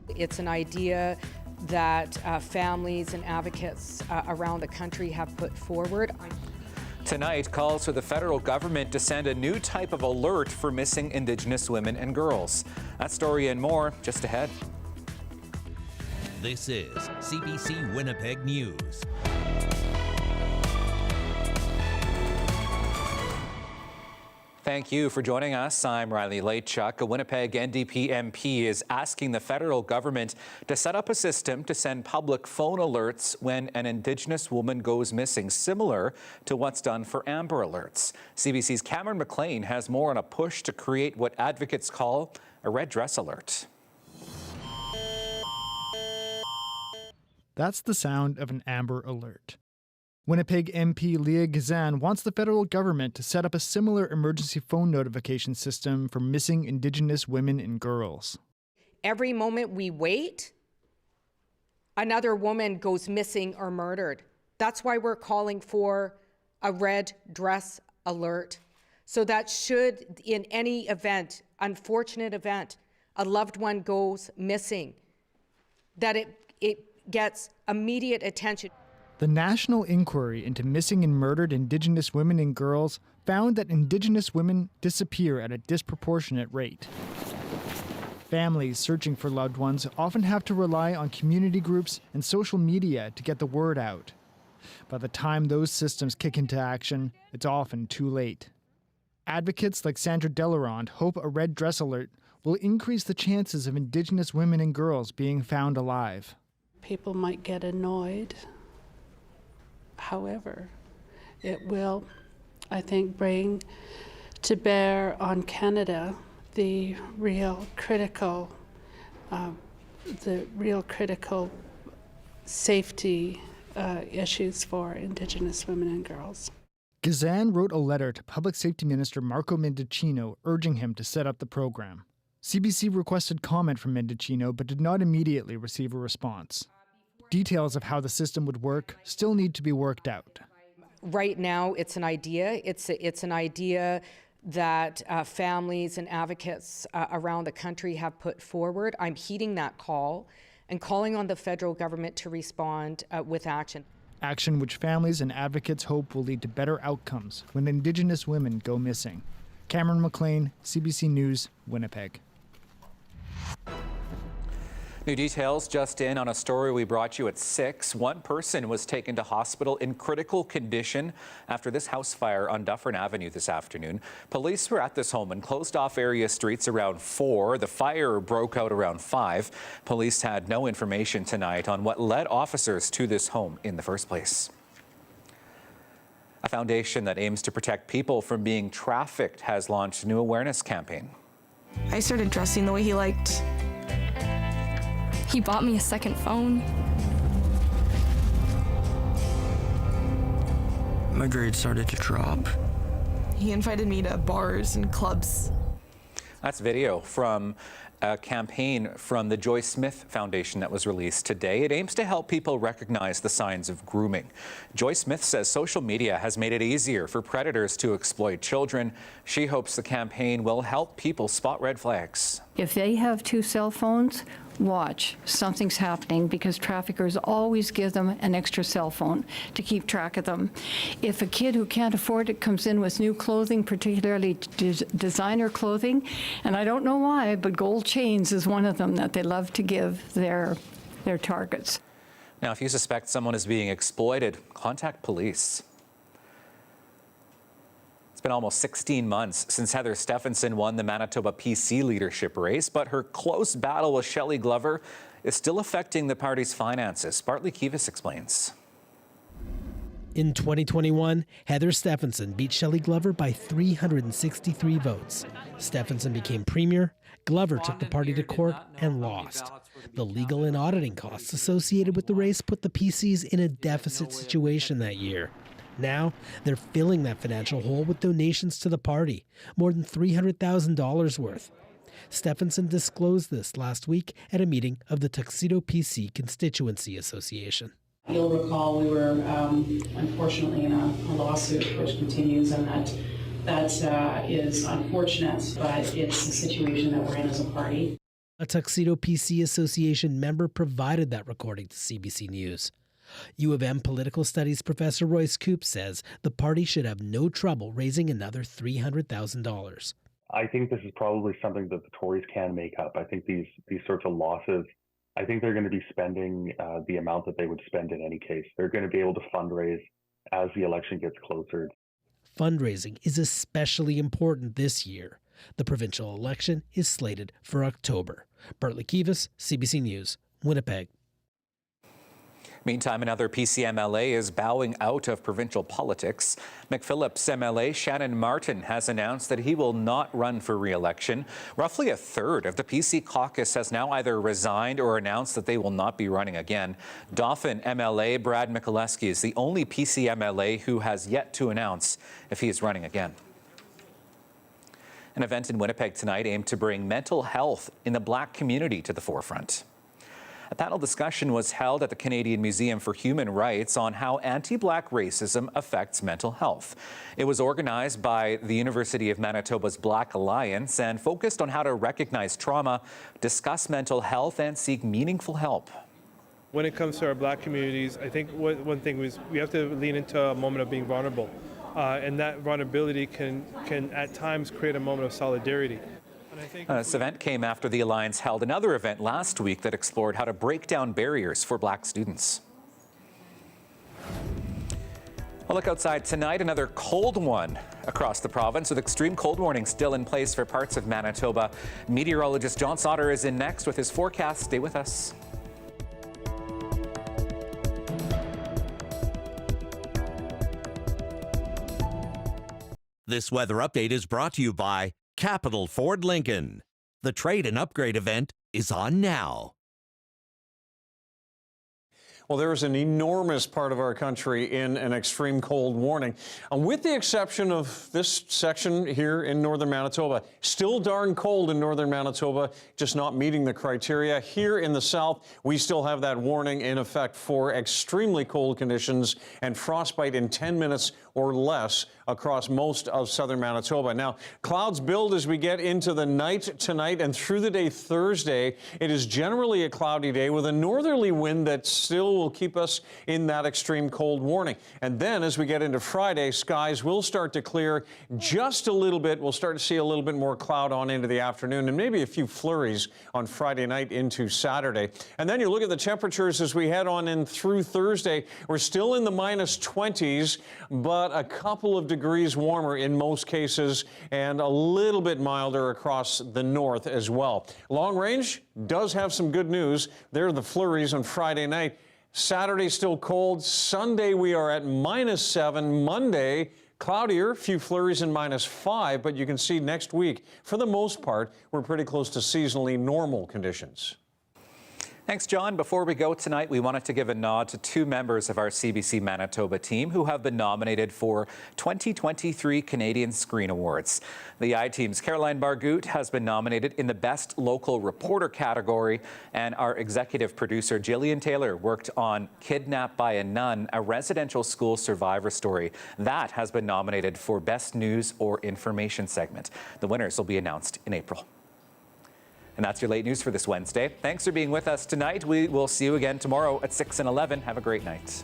It's an idea that families and advocates around the country have put forward. Tonight, calls for the federal government to send a new type of alert for missing Indigenous women and girls. That story and more just ahead. This is CBC Winnipeg News. Thank you for joining us. I'm Riley Laychuk. A Winnipeg NDP MP is asking the federal government to set up a system to send public phone alerts when an Indigenous woman goes missing, similar to what's done for Amber Alerts. CBC's Cameron McLean has more on a push to create what advocates call a red dress alert. That's the sound of an Amber Alert. Winnipeg MP Leah Gazan wants the federal government to set up a similar emergency phone notification system for missing Indigenous women and girls. Every moment we wait, another woman goes missing or murdered. That's why we're calling for a red dress alert. So that should, in any event, unfortunate event, a loved one goes missing, that it gets immediate attention. The National Inquiry into Missing and Murdered Indigenous Women and Girls found that Indigenous women disappear at a disproportionate rate. Families searching for loved ones often have to rely on community groups and social media to get the word out. By the time those systems kick into action, it's often too late. Advocates like Sandra Delarond hope a red dress alert will increase the chances of Indigenous women and girls being found alive. People might get annoyed. However, it will, I think, bring to bear on Canada the real critical safety issues for Indigenous women and girls. Gazan wrote a letter to Public Safety Minister Marco Mendicino urging him to set up the program. CBC requested comment from Mendicino but did not immediately receive a response. Details of how the system would work still need to be worked out. Right now, it's an idea. It's an idea that families and advocates around the country have put forward. I'm heeding that call and calling on the federal government to respond with action. Action which families and advocates hope will lead to better outcomes when Indigenous women go missing. Cameron McLean, CBC News, Winnipeg. New details just in on a story we brought you at 6. One person was taken to hospital in critical condition after this house fire on Dufferin Avenue this afternoon. Police were at this home and closed off area streets around 4. The fire broke out around 5. Police had no information tonight on what led officers to this home in the first place. A foundation that aims to protect people from being trafficked has launched a new awareness campaign. I started dressing the way he liked. He bought me a second phone. My grades started to drop. He invited me to bars and clubs. That's video from a campaign from the Joy Smith Foundation that was released today. It aims to help people recognize the signs of grooming. Joy Smith says social media has made it easier for predators to exploit children. She hopes the campaign will help people spot red flags. If they have 2 cell phones, watch, something's happening, because traffickers always give them an extra cell phone to keep track of them. If a kid who can't afford it comes in with new clothing, particularly designer clothing, and I don't know why, but gold chains is one of them that they love to give their targets. Now, if you suspect someone is being exploited, contact police. It's been almost 16 months since Heather Stephenson won the Manitoba PC leadership race, but her close battle with Shelley Glover is still affecting the party's finances. Bartley Kivas explains. In 2021, Heather Stephenson beat Shelley Glover by 363 votes. Stephenson became premier. Glover took the party to court and lost. The legal and auditing costs associated with the race put the PCs in a deficit situation that year. Now, they're filling that financial hole with donations to the party, more than $300,000 worth. Stephenson disclosed this last week at a meeting of the Tuxedo PC Constituency Association. You'll recall we were unfortunately in a lawsuit which continues, and that is unfortunate, but it's the situation that we're in as a party. A Tuxedo PC Association member provided that recording to CBC News. U of M political studies professor Royce Coop says the party should have no trouble raising another $300,000. I think this is probably something that the Tories can make up. I think these sorts of losses, I think they're going to be spending the amount that they would spend in any case. They're going to be able to fundraise as the election gets closer. Fundraising is especially important this year. The provincial election is slated for October. Bartley Kivas, CBC News, Winnipeg. Meantime, another PC MLA is bowing out of provincial politics. McPhillips MLA Shannon Martin has announced that he will not run for re-election. Roughly a third of the PC caucus has now either resigned or announced that they will not be running again. Dufferin MLA Brad Mikuleski is the only PC MLA who has yet to announce if he is running again. An event in Winnipeg tonight aimed to bring mental health in the Black community to the forefront. A panel discussion was held at the Canadian Museum for Human Rights on how anti-Black racism affects mental health. It was organized by the University of Manitoba's Black Alliance and focused on how to recognize trauma, discuss mental health, and seek meaningful help. When it comes to our Black communities, I think one thing was we have to lean into a moment of being vulnerable. And that vulnerability can at times create a moment of solidarity. This event came after the Alliance held another event last week that explored how to break down barriers for Black students. A look outside tonight, another cold one across the province with extreme cold warnings still in place for parts of Manitoba. Meteorologist John Sauder is in next with his forecast. Stay with us. This weather update is brought to you by Capital Ford Lincoln. The trade and upgrade event is on now. Well, there is an enormous part of our country in an extreme cold warning, with the exception of this section here in northern Manitoba. Still darn cold in northern Manitoba, just not meeting the criteria. Here in the south, we still have that warning in effect for extremely cold conditions and frostbite in 10 minutes or less across most of southern Manitoba. Now, clouds build as we get into the night tonight and through the day Thursday. It is generally a cloudy day with a northerly wind that still will keep us in that extreme cold warning. And then as we get into Friday, skies will start to clear just a little bit. We'll start to see a little bit more cloud on into the afternoon and maybe a few flurries on Friday night into Saturday. And then you look at the temperatures as we head on in through Thursday. We're still in the -20s, but a couple of degrees warmer in most cases and a little bit milder across the north as well. Long range does have some good news. There are the flurries on Friday night. Saturday still cold. Sunday we are at -7. Monday cloudier, few flurries and -5, but you can see next week, for the most part, we're pretty close to seasonally normal conditions. Thanks, John. Before we go tonight, we wanted to give a nod to two members of our CBC Manitoba team who have been nominated for 2023 Canadian Screen Awards. The I-Team's Caroline Bargout has been nominated in the Best Local Reporter category, and our executive producer, Jillian Taylor, worked on Kidnapped by a Nun, a residential school survivor story. That has been nominated for Best News or Information segment. The winners will be announced in April. And that's your late news for this Wednesday. Thanks for being with us tonight. We will see you again tomorrow at 6 and 11. Have a great night.